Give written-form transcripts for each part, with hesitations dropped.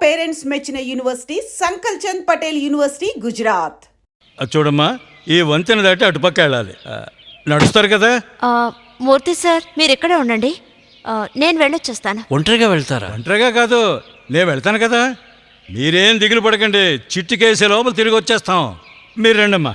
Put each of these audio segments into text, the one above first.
Parents మెచ్చిన university సంకల్ Chand Patel university, Gujarat. చూడమ్మా, ఈ వంతెన దాటి అటుపక్క వెళ్ళాలి. నడుస్తారు కదా? మూర్తి సార్, మీరు ఇక్కడే ఉండండి, నేను వెళ్ళొచ్చేస్తాను. ఒంటరిగా వెళ్తారా? ఒంటరిగా కాదు, నేను వెళ్తాను కదా. మీరేం దిగులు పడకండి, చిట్టికేసే లోపల తిరిగి వచ్చేస్తాం. మీరు రండమ్మా.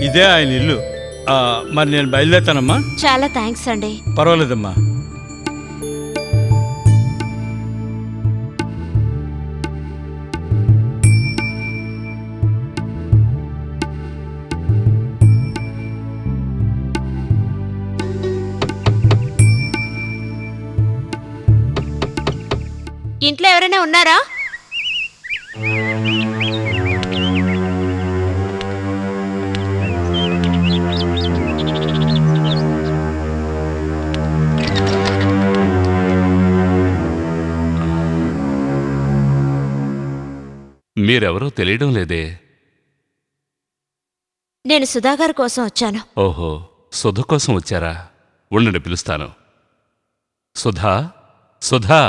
ఇదే ఆయన ఇల్లు. మరి నేను బయలుదేరుతానమ్మా. చాలా థ్యాంక్స్ అండి. పర్వాలేదమ్మా. ఇంట్లో ఎవరైనా ఉన్నారా? మీరెవరో తెలియడం లేదే. నేను సుధాగారి కోసం వచ్చాను. ఓహో, సుధ కోసం వచ్చారా? ఉండండి, పిలుస్తాను. సుధా, సుధా,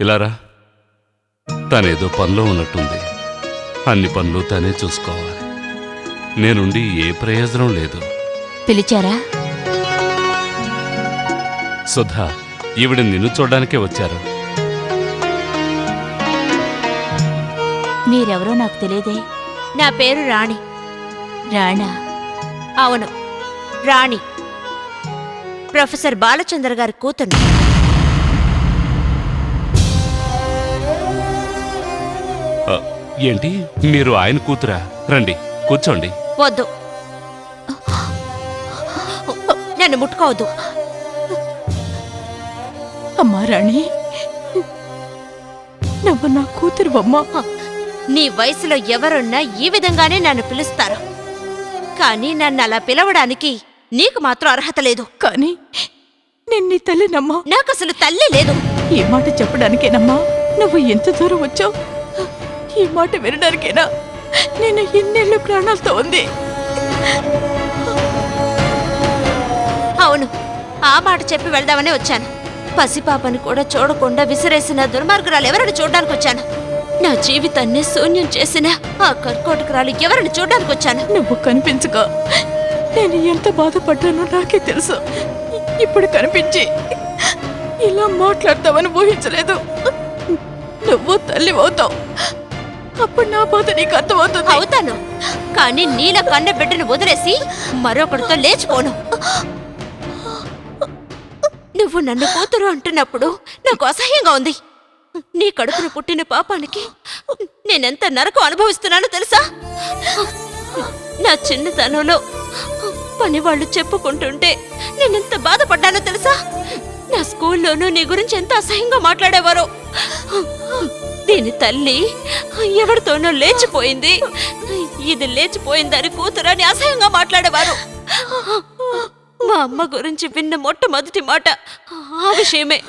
ఇలారా. తనేదో పనిలో ఉన్నట్టుంది. అన్ని పనులు తనే చూసుకోవాలి. నేనుండి ఏ ప్రయోజనం లేదు. పిలిచారా? సుధా, ఈవిడ నిన్ను చూడ్డానికే వచ్చారు. మీరెవరో నాకు తెలియదే. నా పేరు రాణి. రాణా? అవును, రాణి. ప్రొఫెసర్ బాలచంద్ర గారి కూతురు. ఏంటి, మీరు ఆయన కూతురా? రండి, కూర్చోండి. వద్దు, నన్ను ముట్టుకోవద్దు. అమ్మా రాణి, నువ్వు నా కూతురు అమ్మా. నీ వయసులో ఎవరున్నా ఈ విధంగానే నన్ను పిలుస్తారు, కానీ నన్ను అలా పిలవడానికి నీకు మాత్రం అర్హత లేదు. కానీ నేను నీ తల్లినమ్మా. నాకు అసలు తల్లి లేదు. ఈ మాట చెప్పడానికేనమ్మా నువ్వు ఎంత దూరం వచ్చావు? ఈ మాట వినడానికేనా నేను ఇన్నేళ్ళు ప్రాణాలతో ఉంది? అవును, ఆ మాట చెప్పి వెళ్దామని వచ్చాను. పసిపాపని కూడా చూడకుండా విసిరేసిన దుర్మార్గురాలు ఎవరిని చూడడానికి వచ్చాను. నా జీవితాన్ని శూన్యం చేసిన ఆ కర్కోటకురాలు ఎవరిని చూడడానికి వచ్చాను. నువ్వు కనిపించక నేను ఎంత బాధపడ్డానో నాకే తెలుసు. ఇప్పుడు కనిపించి ఇలా మాట్లాడతావని ఊహించలేదు. నువ్వు తల్లి అవుతావు, అప్పుడు నా బాధ నీకు అర్థమవుతుంది. అవుతాను, కానీ నీల కన్న బిడ్డను వదిలేసి మరొకరితో లేచిపోను. నువ్వు నన్ను కూతురు అంటున్నప్పుడు నాకు అసహ్యంగా ఉంది. నీ కడుపున పుట్టిన పాపానికి నేనెంత నరకం అనుభవిస్తున్నానో తెలుసా? నా చిన్నతనంలో పనివాళ్ళు చెప్పుకుంటుంటే నేనెంత బాధపడ్డానో తెలుసా? నా స్కూల్లోనూ నీ గురించి ఎంత అసహ్యంగా మాట్లాడేవారో. దీని తల్లి ఎవరితోనో లేచిపోయింది, ఇది లేచిపోయిందని కూతురని అసహ్యంగా మాట్లాడేవారు. మా అమ్మ గురించి విన్న మొట్టమొదటి మాట ఆ విషయమే.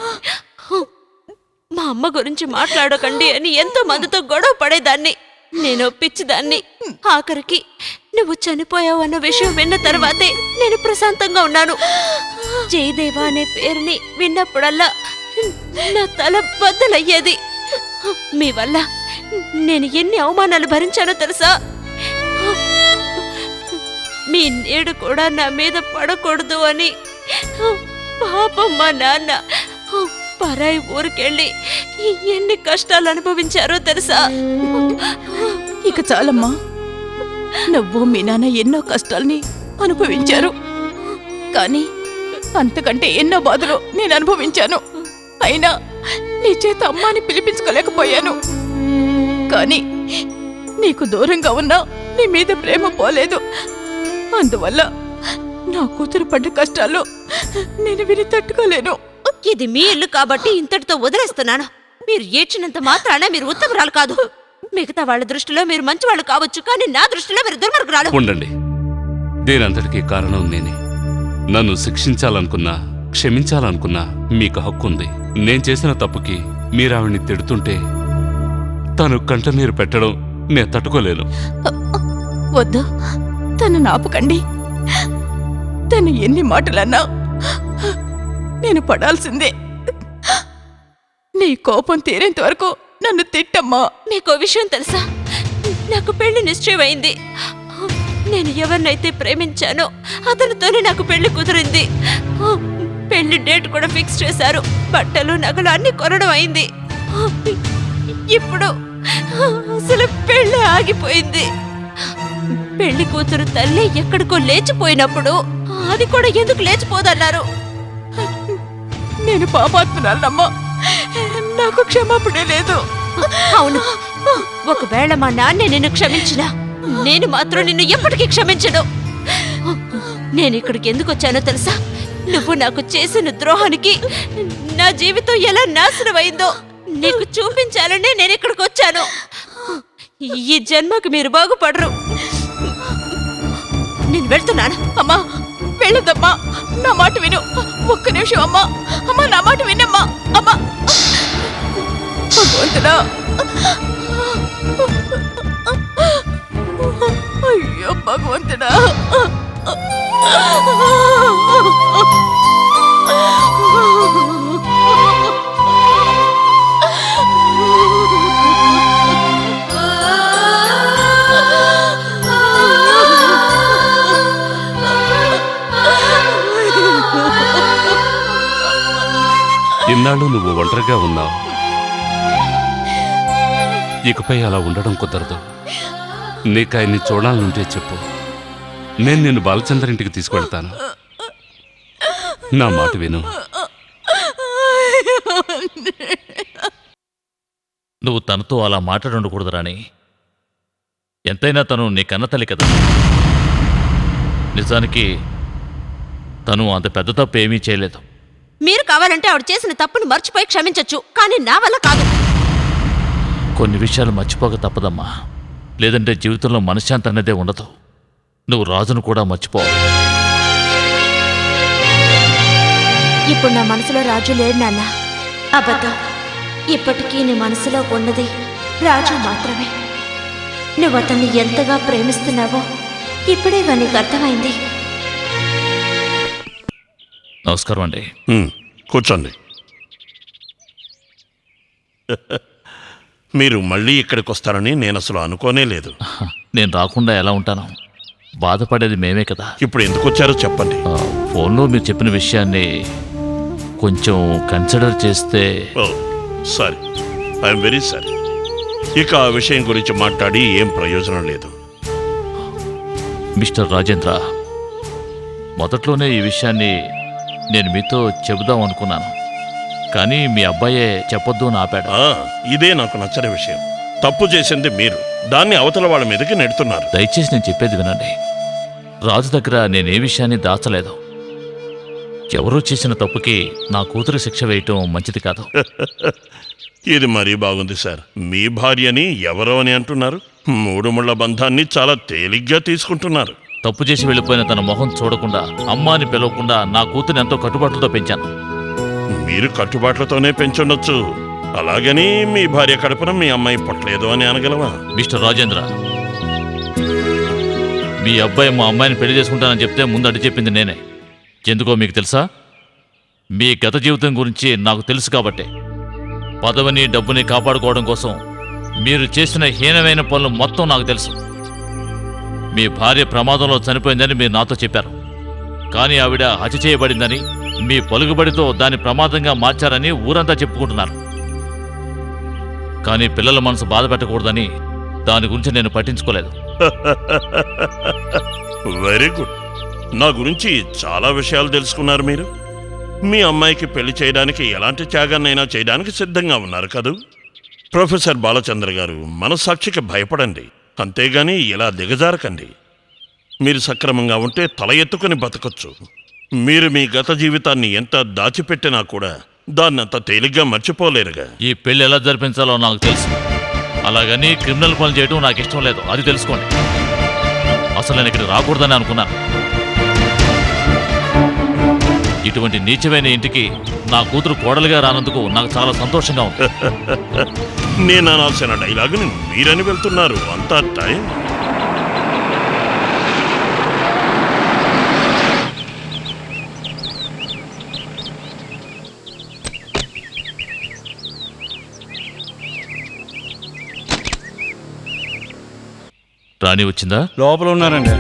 మా అమ్మ గురించి మాట్లాడకండి అని ఎంతో మందితో గొడవ పడేదాన్ని. నేను పిచ్చిదాన్ని. ఆఖరికి నువ్వు చనిపోయావు అన్న విషయం విన్న తర్వాతే నేను ప్రశాంతంగా ఉన్నాను. జయదేవ అనే పేరుని విన్నప్పుడల్లా నా తల బద్దలయ్యేది. మీ వల్ల నేను ఎన్ని అవమానాలు భరించానో తెలుసా? మీ నీడు కూడా నా మీద పడకూడదు అని పాపం మా నాన్న పరాయి ఊరికెళ్ళి ఎన్ని కష్టాలు అనుభవించారో తెలుసా? ఇక చాలమ్మా, నువ్వు మీ నాన్న ఎన్నో కష్టాల్ని అనుభవించారు, కానీ అంతకంటే ఎన్నో బాధలు నేను అనుభవించాను. అయినా నీ చేత అమ్మాని పిలిపించుకోలేకపోయాను. కానీ నీకు దూరంగా ఉన్నా నీ మీద ప్రేమ పోలేదు. అందువల్ల నా కూతురు పడ్డ కష్టాలు నేను విని తట్టుకోలేను. ఇది మీ ఇల్లు కాబట్టి ఇంతటితో వదిలేస్తున్నాను. మీరు ఏడ్చినంత మాత్రాన మీరు ఉత్తమరాలు కాదు. మిగతా వాళ్ళ దృష్టిలో మీరు మంచివాళ్ళు కావచ్చు, కానీ నా దృష్టిలో మీరు దుర్మార్గురాలు. ఉండండి, దీనంతటికీ కారణం నేనే. నన్ను శిక్షించాలనుకున్నా క్షమించాలనుకున్నా మీకు హక్కుంది. నేను చేసిన తప్పుకి మీరావిడ్ని తిడుతుంటే తను కంటనీరు పెట్టడం నేను తట్టుకోలేను. వద్దు, తను నాపకండి. తను ఎన్ని మాటలన్నా నేను పడాల్సిందే. నీ కోపం తీరేంత వరకు నన్ను తిట్టమ్మా. మీకు విషయం తెలుసా? నాకు పెళ్లి నిశ్చయమైంది. నేను ఎవరినైతే ప్రేమించానో అతనితోనే నాకు పెళ్లి కుదిరింది. పెళ్లి డేట్ కూడా ఫిక్స్ చేశారు. బట్టలు నగలు అన్ని కొనడం అయింది. ఇప్పుడు అసలు పెళ్లి ఆగిపోయింది. పెళ్లి కూతురు తల్లి ఎక్కడికో లేచిపోయినప్పుడు అది కూడా ఎందుకు లేచిపోదన్నారు? నేను పాపాత్మురాలమ్మా, నాకు క్షమాపణ లేదు. అవును, ఒకవేళ మా నాన్నే నిన్ను క్షమించినా నేను మాత్రం నిన్ను ఎప్పటికీ క్షమించను. నేను ఇక్కడికి ఎందుకు వచ్చానో తెలుసా? నువ్వు నాకు చేసిన ద్రోహానికి నా జీవితం ఎలా నాశనమైందో నీకు చూపించాలని నేను ఇక్కడికి వచ్చాను. ఈ జన్మకు మీరు బాగుపడరు. నేను వెళ్తున్నాను. అమ్మా వెళ్ళదమ్మా, నా మాట విను. ఒక్క నిమిషం అమ్మా. అమ్మా నా మాట వినమ్మా. అమ్మా భగవంతుడా, అయ్యో భగవంతుడా. ఇన్నాళ్ళు నువ్వు ఒంటరిగా ఉన్నావు. ఇకపై అలా ఉండడం కుదరదు. నీకు ఆయన్ని చూడాలనుంటే చెప్పు, నేను నిన్ను బాలచందర్ ఇంటికి తీసుకెళ్తాను. నా మాట విను. నువ్వు తనతో అలా మాట్లాడుండకూడదు రాణి. ఎంతైనా తను నీ కన్నతల్లి కదా. నిజానికి తను అంత పెద్ద తప్పు ఏమీ చేయలేదు. మీరు కావాలంటే ఆవిడ చేసిన తప్పును మర్చిపోయి క్షమించొచ్చు, కానీ నా వల్ల కాదు. కొన్ని విషయాలు మర్చిపోక తప్పదమ్మా. లేదంటే జీవితంలో మనశ్శాంతి అన్నదే ఉండదు. నువ్వు రాజును కూడా మర్చిపో. ఇప్పుడు నా మనసులో రాజు లేడు నాన్న. అబద్ధం. ఇప్పటికీ నీ మనసులో ఉన్నది రాజు మాత్రమే. నువ్వు అతన్ని ఎంతగా ప్రేమిస్తున్నావో ఇప్పుడే నీకు అర్థమైంది. నమస్కారం అండి. కూర్చోండి. మీరు మళ్ళీ ఇక్కడికి వస్తారని నేను అసలు అనుకోనే లేదు. నేను రాకుండా ఎలా ఉంటాను? బాధపడేది మేమే కదా. ఇప్పుడు ఎందుకు వచ్చారో చెప్పండి. ఫోన్లో మీరు చెప్పిన విషయాన్ని కొంచెం కన్సిడర్ చేస్తే. Sorry, I'm very sorry. ఇక ఆ విషయం గురించి మాట్లాడి ఏం ప్రయోజనం లేదు. మిస్టర్ రాజేంద్ర, మొదట్లోనే ఈ విషయాన్ని నేను మీతో చెబుదాం అనుకున్నాను, కానీ మీ అబ్బాయే చెప్పొద్దు అని ఆపాడు. ఇదే నాకు నచ్చని విషయం. తప్పు చేసింది మీరు, దాన్ని అవతల వాళ్ళ మీదకి నెడుతున్నారు. దయచేసి నేను చెప్పేది వినండి. రాజు దగ్గర నేనే విషయాన్ని దాచలేదు. ఎవరూ చేసిన తప్పుకి నా కూతురు శిక్ష వేయటం మంచిది కాదు. ఇది మరీ బాగుంది సార్. మీ భార్యని ఎవరో అని అంటున్నారు. 3 ముళ్ళ బంధాన్ని చాలా తేలిగ్గా తీసుకుంటున్నారు. తప్పు చేసి వెళ్ళిపోయిన తన మొహం చూడకుండా, అమ్మాని పిలవకుండా నా కూతురు ఎంతో కట్టుబాట్లతో పెంచాను. మీరు కట్టుబాట్లతోనే పెంచుండొచ్చు, అలాగని మీ భార్య కడుపున మీ అమ్మాయి పుట్టలేదు అని అనగలవా? మిస్టర్ రాజేంద్ర, మీ అబ్బాయి మా అమ్మాయిని పెళ్లి చేసుకుంటానని చెప్తే ముందు అడ్డు చెప్పింది నేనే. ఎందుకో మీకు తెలుసా? మీ గత జీవితం గురించి నాకు తెలుసు కాబట్టి. పదవిని డబ్బుని కాపాడుకోవడం కోసం మీరు చేసిన హీనమైన పనులు మొత్తం నాకు తెలుసు. మీ భార్య ప్రమాదంలో చనిపోయిందని మీరు నాతో చెప్పారు, కానీ ఆవిడ హత్య చేయబడిందని, మీ పలుకుబడితో దాన్ని ప్రమాదంగా మార్చారని ఊరంతా చెప్పుకుంటున్నారు. కానీ పిల్లల మనసు బాధ పెట్టకూడదని దాని గురించి నేను పట్టించుకోలేదు. Very good. నా గురించి చాలా విషయాలు తెలుసుకున్నారు మీరు. మీ అమ్మాయికి పెళ్లి చేయడానికి ఎలాంటి త్యాగాన్నైనా చేయడానికి సిద్ధంగా ఉన్నారు కదూ? ప్రొఫెసర్ బాలచంద్ర గారు, మనస్సాక్షికి భయపడండి, అంతేగాని ఇలా దిగజారకండి. మీరు సక్రమంగా ఉంటే తల ఎత్తుకుని బతకొచ్చు. మీరు మీ గత జీవితాన్ని ఎంత దాచిపెట్టినా కూడా దాన్నంత తేలిగ్గా మర్చిపోలేరుగా. ఈ పెళ్లి ఎలా జరిపించాలో నాకు తెలుసు. అలాగని క్రిమినల్ పనులు చేయడం నాకు ఇష్టం లేదు, అది తెలుసుకోండి. అసలు నేను ఇక్కడ రాకూడదని అనుకున్నాను. ఇటువంటి నీచమైన ఇంటికి నా కూతురు కోడలుగా రానందుకు నాకు చాలా సంతోషంగా ఉంది. నేను అనాల్సిన డైలాగుని మీరని వెళ్తున్నారు. అంతా టైం. రాణి వచ్చిందా? లోపల ఉన్నారండి.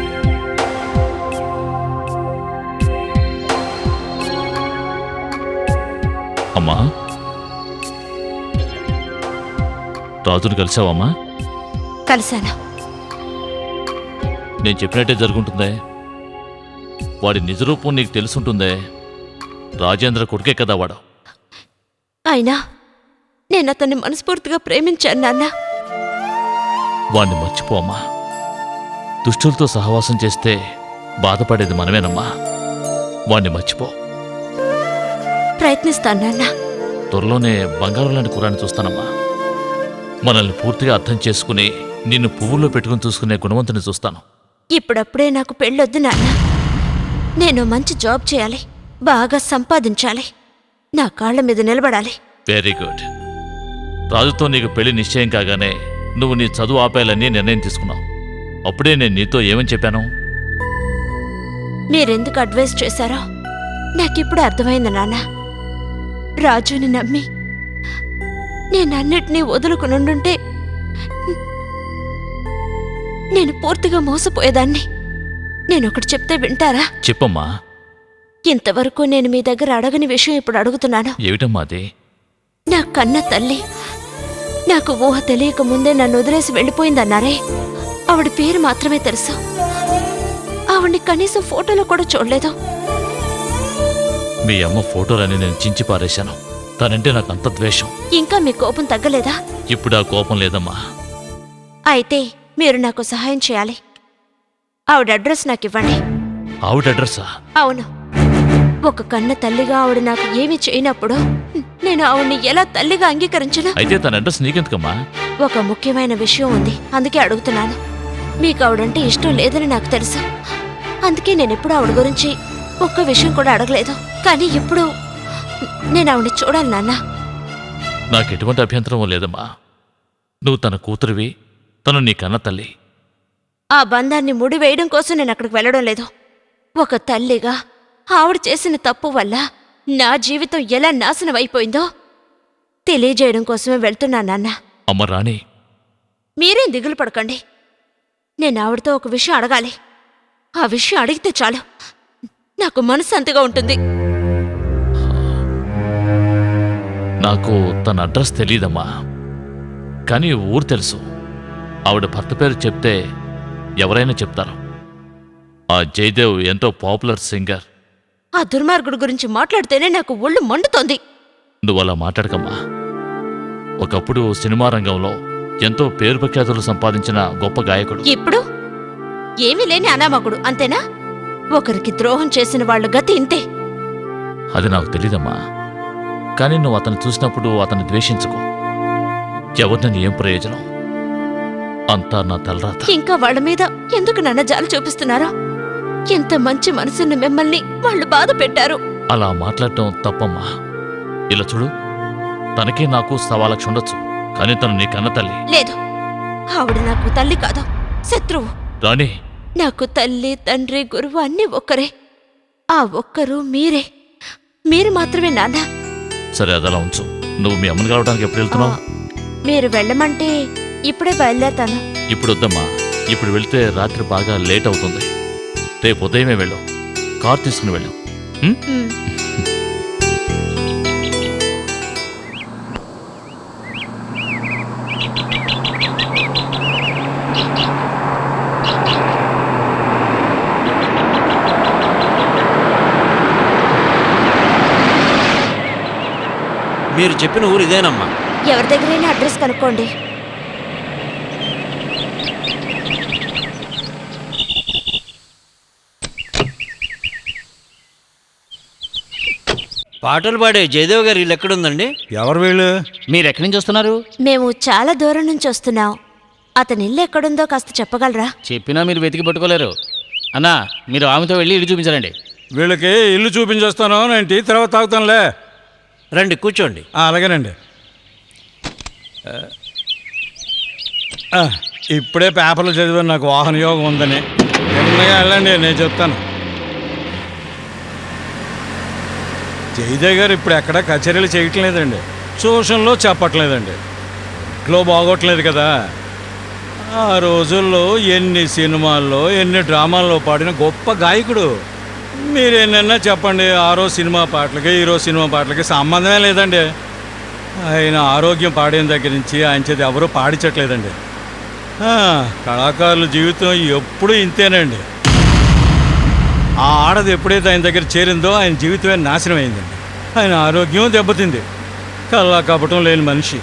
అమ్మా, రాజును కలిసావమ్మా? కలిశాను. నేను చెప్పినట్టే జరుగుంటుందే. వాడి నిజరూపం నీకు తెలుసుంటుందే. రాజేంద్ర కొడుకే కదా వాడు. అయినా నేను అతన్ని మనస్ఫూర్తిగా ప్రేమించాను నాన్న. వాణ్ణి మర్చిపో అమ్మా. దుష్టులతో సహవాసం చేస్తే బాధపడేది మనమేనమ్మా. వాణ్ణి మర్చిపో. ప్రయత్నిస్తాను నాన్న. త్వరలోనే బంగారం లాంటి కుర్రాన్ని చూస్తానమ్మా. మనల్ని పూర్తిగా అర్థం చేసుకుని నిన్ను పువ్వుల్లో పెట్టుకుని చూసుకునే గుణవంతుని చూస్తాను. ఇప్పుడప్పుడే నాకు పెళ్ళొద్దు నాన్న. నేను మంచి జాబ్ చేయాలి, బాగా సంపాదించాలి, నా కాళ్ళ మీద నిలబడాలి. Very good. రాజుతో నీకు పెళ్లి నిశ్చయం కాగానే నువ్వు నీ చదువు ఆపేయాలని నిర్ణయం తీసుకున్నావు. అప్పుడే నేను నీతో ఏమని చెప్పాను? మీరెందుకు అడ్వైస్ చేశారో నాకిప్పుడు అర్థమైంది నాన్న. రాజుని నమ్మి నేనన్నిటినీ వదులుకునుండుంటే నేను పూర్తిగా మోసపోయేదాన్ని. నేనొకటి చెప్తే వింటారా? చెప్పమ్మా. ఇంతవరకు నేను మీ దగ్గర అడగని విషయం ఇప్పుడు అడుగుతున్నాను. ఏమిటమ్మా అది? నా కన్న తల్లి నాకు ఊహ తెలియక ముందే నన్ను వదిలేసి వెళ్ళిపోయిందన్నారే, ఆవిడ పేరు మాత్రమే తెలుసు. ఆవిడ్ని కనీసం ఫోటోలో కూడా చూడలేదు. మీ అమ్మ ఫోటోలని నేను చించి పారేశాను. తనంటే నాకు అంత ద్వేషం. ఇంకా మీ కోపం తగ్గలేదా? ఇప్పుడు ఆ కోపం లేదమ్మా. అయితే మీరు నాకు సహాయం చేయాలి. ఆవిడ అడ్రస్ నాకు ఇవ్వండి. ఆవిడ అడ్రస్సా? అవును. ఒక కన్న తల్లిగా ఆవిడ నాకు ఏమీ చేయనప్పుడు నేను ఆవిడ్ని ఎలా తల్లిగా అంగీకరించను? అయితే తన అడ్రస్ నీకెందుకమ్మా? ఒక ముఖ్యమైన విషయం ఉంది, అందుకే అడుగుతున్నాను. మీకు ఆవిడంటే ఇష్టం లేదని నాకు తెలుసు. అందుకే నేనెప్పుడు ఆవిడ గురించి ఒక్క విషయం కూడా అడగలేదు. కానీ ఇప్పుడు నేను ఆవిడ్ని చూడాలి నాన్న. నాకు ఎటువంటి అభ్యంతరం లేదమ్మా. నువ్వు తన కూతురివి, తను నీ కన్న తల్లి. ఆ బంధాన్ని ముడివేయడం కోసం నేను అక్కడికి వెళ్ళడం లేదు. ఒక తల్లిగా ఆవిడ చేసిన తప్పు వల్ల నా జీవితం ఎలా నాశనం అయిపోయిందో తెలియజేయడం కోసమే వెళ్తున్నాను నాన్న. అమ్మ రాణి, మీరేం దిగులు పడకండి. నేను ఆవిడతో ఒక విషయం అడగాలి. ఆ విషయం అడిగితే చాలు నాకు మనశ్శాంతిగా ఉంటుంది. నాకు తన అడ్రస్ తెలీదమ్మా, కానీ ఊరు తెలుసు. ఆవిడ భర్త పేరు చెప్తే ఎవరైనా చెప్తారు. ఆ జయదేవ్ ఎంతో పాపులర్ సింగర్. ఆ దుర్మార్గుడు గురించి మాట్లాడితేనే నాకు ఒళ్ళు మండుతోంది. నువ్వు అలా మాట్లాడకమ్మా. ఒకప్పుడు సినిమా రంగంలో ఎంతో పేరు ప్రఖ్యాతులు సంపాదించిన గొప్ప గాయకుడు. ఇప్పుడు ఏమీ లేని అనామకుడు, అంతేనా? ఒకరికి ద్రోహం చేసిన వాళ్ళ గతి ఇంతే. అది నాకు తెలీదమ్మా. కానీ నువ్వు అతను చూసినప్పుడు అతన్ని ద్వేషించుకో. ఎవరిని ఏం ప్రయోజనం? అంతా నా తలరాత. ఇంకా వాళ్ళ మీద ఎందుకు నన్న జాలి చూపిస్తున్నారో? ఎంత మంచి మనసున్న మిమ్మల్ని వాళ్ళు బాధ పెట్టారు. అలా మాట్లాడటం తప్పమ్మా. ఇలా చూడు, తనకి నాకు 1,00,000 ఉండొచ్చు, కానీ తను నీ కన్న తల్లి. లేదు, ఆవిడ నాకు తల్లి కాదు, శత్రువు. రాణి, నాకు తల్లి, తండ్రి, గురువు అన్నీ ఒక్కరే. ఆ ఒక్కరు మీరే. మీరు మాత్రమే నాన్న. సరే అదలా ఉంచు. నువ్వు మీ అమ్మని కలవడానికి ఎప్పుడు వెళ్తున్నావు? మీరు వెళ్ళమంటే ఇప్పుడే బయలుదేరతాను. ఇప్పుడు వద్దమ్మా. ఇప్పుడు వెళ్తే రాత్రి బాగా లేట్ అవుతుంది. రేపు ఉదయమే వెళ్ళు. కార్ తీసుకుని వెళ్ళు. ఉమ్. మీరు చెప్పిన ఊరు ఇదేనమ్మా. ఎవరి దగ్గరైనా అడ్రస్ కనుక్కోండి. పాటలు పాడే జయదేవ్ గారి ఇల్లు ఎక్కడుందండి? ఎవరు వీళ్ళు? మీరు ఎక్కడి నుంచి వస్తున్నారు? మేము చాలా దూరం నుంచి వస్తున్నాం. అతని ఇల్లు ఎక్కడుందో కాస్త చెప్పగలరా? చెప్పినా మీరు వెతికి పట్టుకోలేరు. అన్నా, మీరు ఆమెతో వెళ్ళి ఇల్లు చూపించారండి. వీళ్ళకి ఇల్లు చూపించేస్తాను, నేను టీ తర్వాత తాగుతానులే. రండి కూర్చోండి. అలాగేనండి. ఇప్పుడే పేపర్లు చదివాను నాకు వాహన యోగం ఉందని. చిన్నగా వెళ్ళండి, నేను చెప్తాను. జయదేవ్ గారు ఇప్పుడు ఎక్కడ కచేరీలు చేయటం లేదండి, సోషల్లో చెప్పట్లేదండి, ఇంట్లో బాగోట్లేదు కదా. ఆ రోజుల్లో ఎన్ని సినిమాల్లో ఎన్ని డ్రామాల్లో పాడిన గొప్ప గాయకుడు. మీరేనన్నా చెప్పండి, ఆ రోజు సినిమా పాటలకి ఈరోజు సినిమా పాటలకి సంబంధమే లేదండి. ఆయన ఆరోగ్యం పాడిన దగ్గర నుంచి ఆయన చేతి ఎవరూ పాడించట్లేదండి. కళాకారుల జీవితం ఎప్పుడూ ఇంతేనండి. ఆ ఆడది ఎప్పుడైతే ఆయన దగ్గర చేరిందో ఆయన జీవితమే నాశనం అయిందండి. ఆయన ఆరోగ్యం దెబ్బతింది. కల్లా కపటం లేని మనిషి.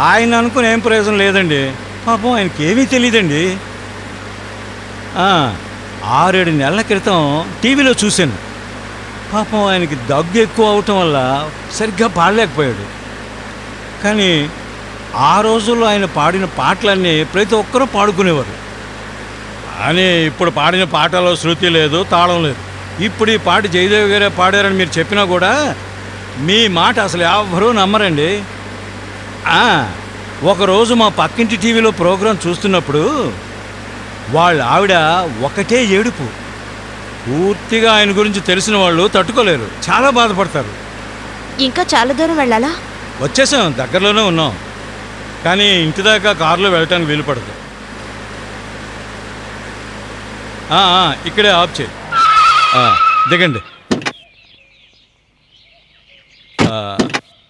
ఆయన అనుకుని ఏం ప్రయోజనం లేదండి. పాపం ఆయనకి ఏమీ తెలియదండి. 6-7 నెలల క్రితం టీవీలో చూశాను. పాపం ఆయనకి దగ్గు ఎక్కువ అవటం వల్ల సరిగ్గా పాడలేకపోయాడు. కానీ ఆ రోజుల్లో ఆయన పాడిన పాటలన్నీ ప్రతి ఒక్కరూ పాడుకునేవారు. కానీ ఇప్పుడు పాడిన పాటలో శృతి లేదు, తాళం లేదు. ఇప్పుడు ఈ పాట జయదేవ్ గారే పాడారని మీరు చెప్పినా కూడా మీ మాట అసలు ఎవ్వరూ నమ్మరండి. ఒకరోజు మా పక్కింటి టీవీలో ప్రోగ్రాం చూస్తున్నప్పుడు వాళ్ళ ఆవిడ ఒకటే ఏడుపు. పూర్తిగా ఆయన గురించి తెలిసిన వాళ్ళు తట్టుకోలేరు, చాలా బాధపడతారు. ఇంకా చాలా దూరం వెళ్ళాలా? వచ్చేసాం, దగ్గరలోనే ఉన్నాం. కానీ ఇంటి దాకా కారులో వెళ్ళటానికి వీలు పడదు. ఇక్కడే ఆఫ్ చేయి. దిగండి.